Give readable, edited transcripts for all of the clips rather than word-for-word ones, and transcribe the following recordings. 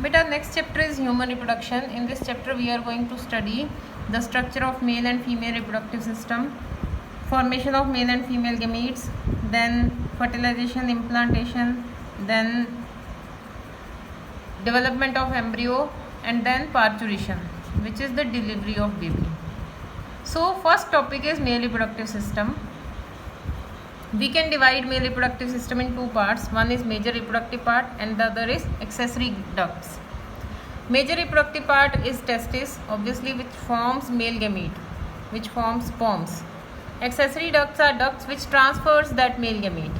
Beta, next chapter is human reproduction. In this chapter we are going to study the structure of male and female reproductive system, formation of male and female gametes, then fertilization, implantation, then development of embryo, and then parturition, which is the delivery of baby. So first topic is male reproductive system. We can divide male reproductive system in two parts. One is major reproductive part and the other is accessory ducts. Major reproductive part is testis, obviously, which forms male gamete, which forms sperms. Accessory ducts are ducts which transfers that male gamete.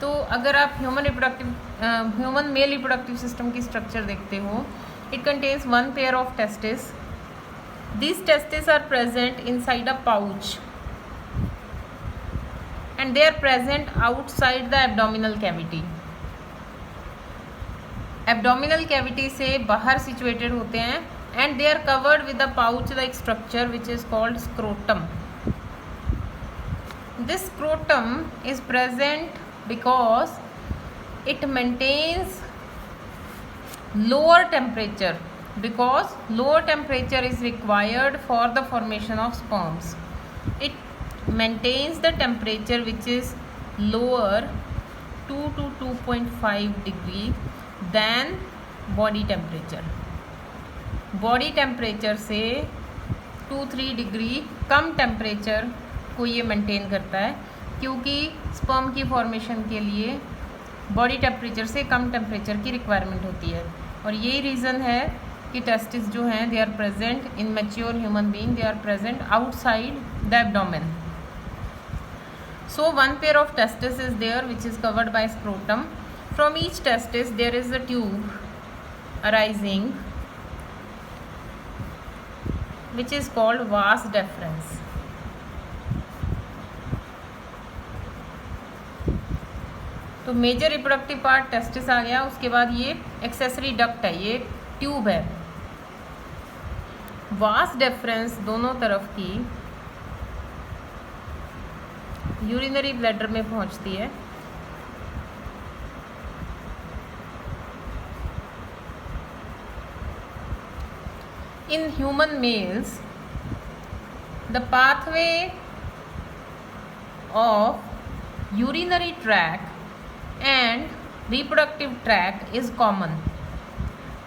तो अगर आप human male reproductive system की structure देखते हो, it contains one pair of testes. These testes are present inside a pouch and they are present outside the abdominal cavity. Abdominal cavity से बाहर situated होते हैं and they are covered with a pouch-like structure which is called scrotum. This scrotum is present because it maintains lower temperature, because lower temperature is required for the formation of sperms. It maintains the temperature which is lower 2 to 2.5 degree than body temperature. Body temperature से 2-3 degree कम temperature को ये maintain करता है, क्योंकि sperm की formation के लिए body temperature से कम टेम्परेचर की रिक्वायरमेंट होती है. और यही रीज़न है कि टेस्टिस जो हैं they are present in mature human being, they are present outside the abdomen. So one pair of testis is there which is covered by scrotum. From each testis there is a tube arising which is called vas deferens. तो major reproductive part testis आ गया. उसके बाद ये accessory duct है, ये tube है. Vas deferens दोनों तरफ की यूरिनरी ब्लैडर में पहुंचती है. In human males, the pathway of urinary tract and reproductive tract is common.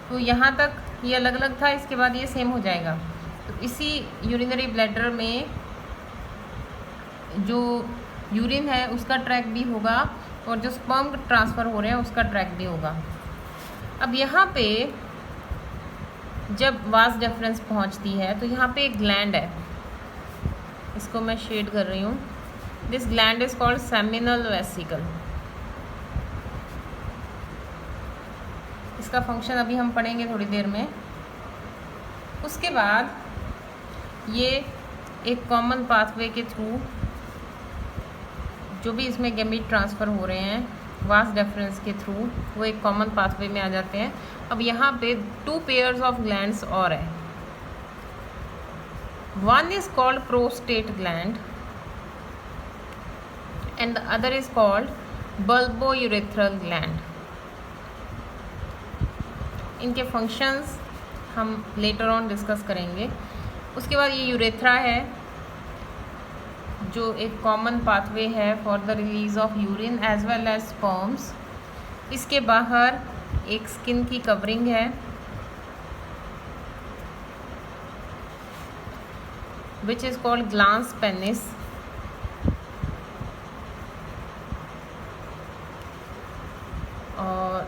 तो यहाँ तक ये अलग अलग था, इसके बाद ये सेम हो जाएगा. तो इसी यूरिनरी ब्लैडर में जो यूरिन है उसका ट्रैक भी होगा और जो स्पर्म ट्रांसफ़र हो रहे हैं उसका ट्रैक भी होगा. अब यहाँ पे जब वास डेफरेंस पहुँचती है तो यहाँ पे एक ग्लैंड है, इसको मैं शेड कर रही हूँ. This gland is called seminal vesicle. इसका फंक्शन अभी हम पढ़ेंगे थोड़ी देर में. उसके बाद ये एक कॉमन पाथवे के थ्रू जो भी इसमें गैमीट ट्रांसफ़र हो रहे हैं वास डेफरेंस के थ्रू, वो एक कॉमन पाथवे में आ जाते हैं. अब यहाँ पे 2 पेयर्स ऑफ ग्लैंड्स और है. One is called prostate gland and the other is called bulbourethral gland. इनके फंक्शंस हम लेटर ऑन डिस्कस करेंगे. उसके बाद ये यूरेथ्रा है जो एक कॉमन पाथवे है for the release of urine as well as sperms. इसके बाहर एक स्किन की कवरिंग है which is called glans penis. और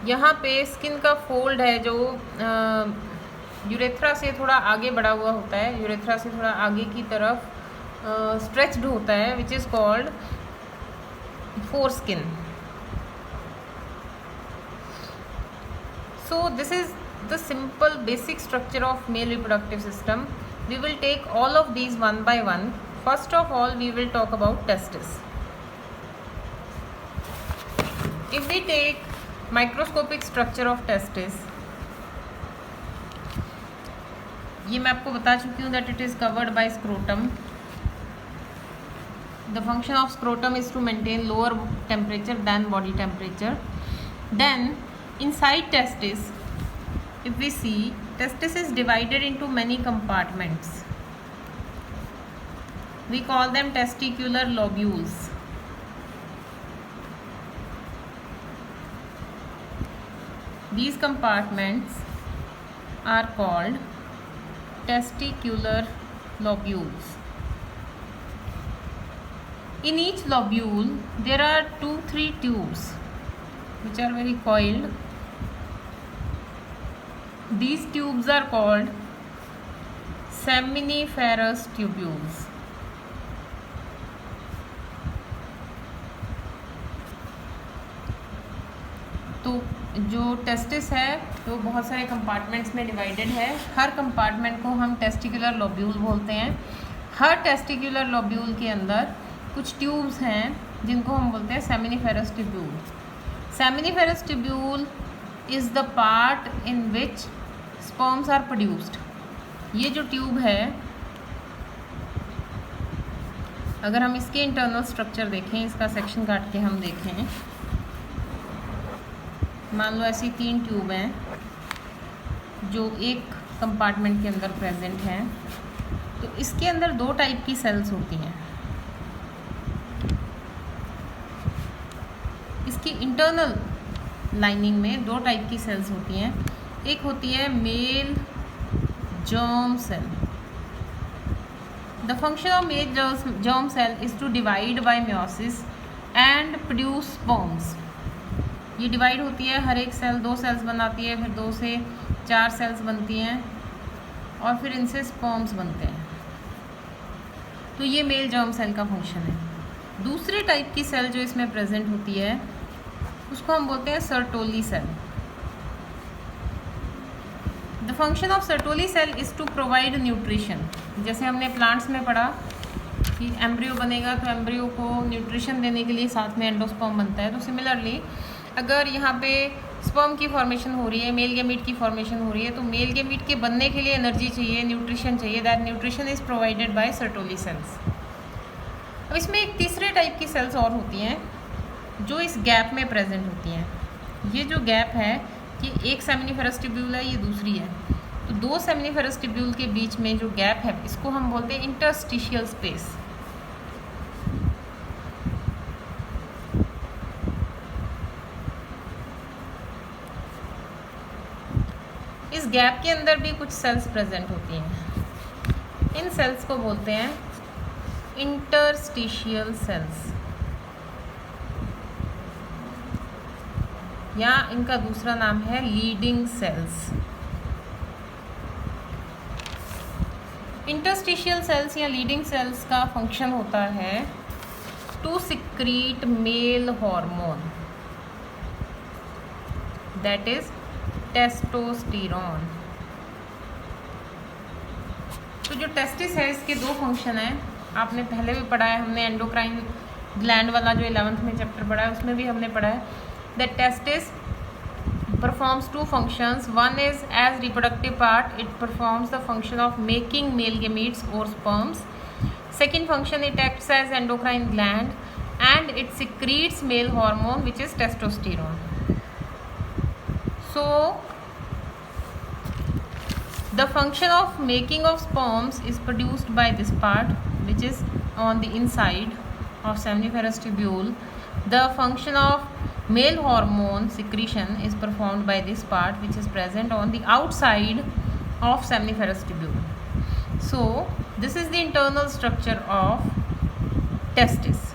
यहाँ पे स्किन का फोल्ड है जो यूरेथ्रा से थोड़ा आगे बढ़ा हुआ होता है, यूरेथ्रा से थोड़ा आगे की तरफ स्ट्रेच्ड होता है, which is called foreskin. So this is the simple basic structure of male reproductive system. We will take all of these one by one. First of all, we will talk about testis. If we take microscopic structure of testis, ये मैं आपको बता चुकी हूँ that it is covered by scrotum. The function of scrotum is to maintain lower temperature than body temperature. Then inside testis, if we see, testis is divided into many compartments. We call them testicular lobules. These compartments are called testicular lobules. In each lobule, there are 2-3 tubes which are very coiled. These tubes are called seminiferous tubules. तो जो testis है तो बहुत सारे compartments में divided है. हर compartment को हम टेस्टिकुलर लोब्यूल बोलते हैं. हर टेस्टिकुलर लोब्यूल के अंदर कुछ ट्यूब्स हैं जिनको हम बोलते हैं seminiferous tubule. Seminiferous tubule is the part in which sperms are produced. ये जो ट्यूब है, अगर हम इसके इंटरनल स्ट्रक्चर देखें, इसका सेक्शन काट के हम देखें, मान लो ऐसी 3 ट्यूब हैं जो एक कंपार्टमेंट के अंदर प्रेजेंट हैं. तो इसके अंदर 2 टाइप की सेल्स होती हैं. इसकी इंटरनल लाइनिंग में 2 टाइप की सेल्स होती हैं. एक होती है male germ cell. The function of male germ cell is to divide by meiosis and produce sperms. ये डिवाइड होती है, हर एक सेल 2 सेल्स बनाती है, फिर 2 से 4 सेल्स बनती हैं और फिर इनसे स्पर्म्स बनते हैं. तो ये मेल जर्म सेल का फंक्शन है. दूसरे टाइप की सेल जो इसमें प्रेजेंट होती है उसको हम बोलते हैं Sertoli cell. The function of Sertoli cell is to provide nutrition. जैसे हमने प्लांट्स में पढ़ा कि एम्ब्रियो बनेगा तो एम्ब्रियो को न्यूट्रिशन देने के लिए साथ में एंडोस्पर्म बनता है. तो सिमिलरली अगर यहाँ पे स्पर्म की फॉर्मेशन हो रही है, मेल गैमीट की फॉर्मेशन हो रही है, तो मेल गैमीट के बनने के लिए एनर्जी चाहिए, न्यूट्रिशन चाहिए. That nutrition is provided by Sertoli cells. अब इसमें एक तीसरे टाइप की सेल्स और होती हैं जो इस गैप में प्रेजेंट होती हैं. ये जो गैप है, ये एक सेमिनिफेरस ट्यूब्यूल है, ये दूसरी है. तो 2 सेमिनिफेरस ट्यूब्यूल के बीच में जो गैप है इसको हम बोलते हैं इंटरस्टिशियल स्पेस. इस गैप के अंदर भी कुछ सेल्स प्रेजेंट होती हैं. इन सेल्स को बोलते हैं इंटरस्टिशियल सेल्स, या इनका दूसरा नाम है लीडिंग सेल्स. इंटरस्टिशियल सेल्स या लीडिंग सेल्स का फंक्शन होता है to secrete male hormone, that is testosterone. तो जो टेस्टिस है इसके 2 फंक्शन हैं. आपने पहले भी पढ़ा है, हमने एंडोक्राइन ग्लैंड वाला जो 11th में चैप्टर पढ़ा है उसमें भी हमने पढ़ा है. The testis performs 2 functions. One is as reproductive part, it performs the function of making male gametes or sperms. Second function, it acts as endocrine gland and it secretes male hormone which is testosterone. So the function of making of sperms is produced by this part which is on the inside of seminiferous tubule. The function of male hormone secretion is performed by this part which is present on the outside of seminiferous tubule. So this is the internal structure of testis.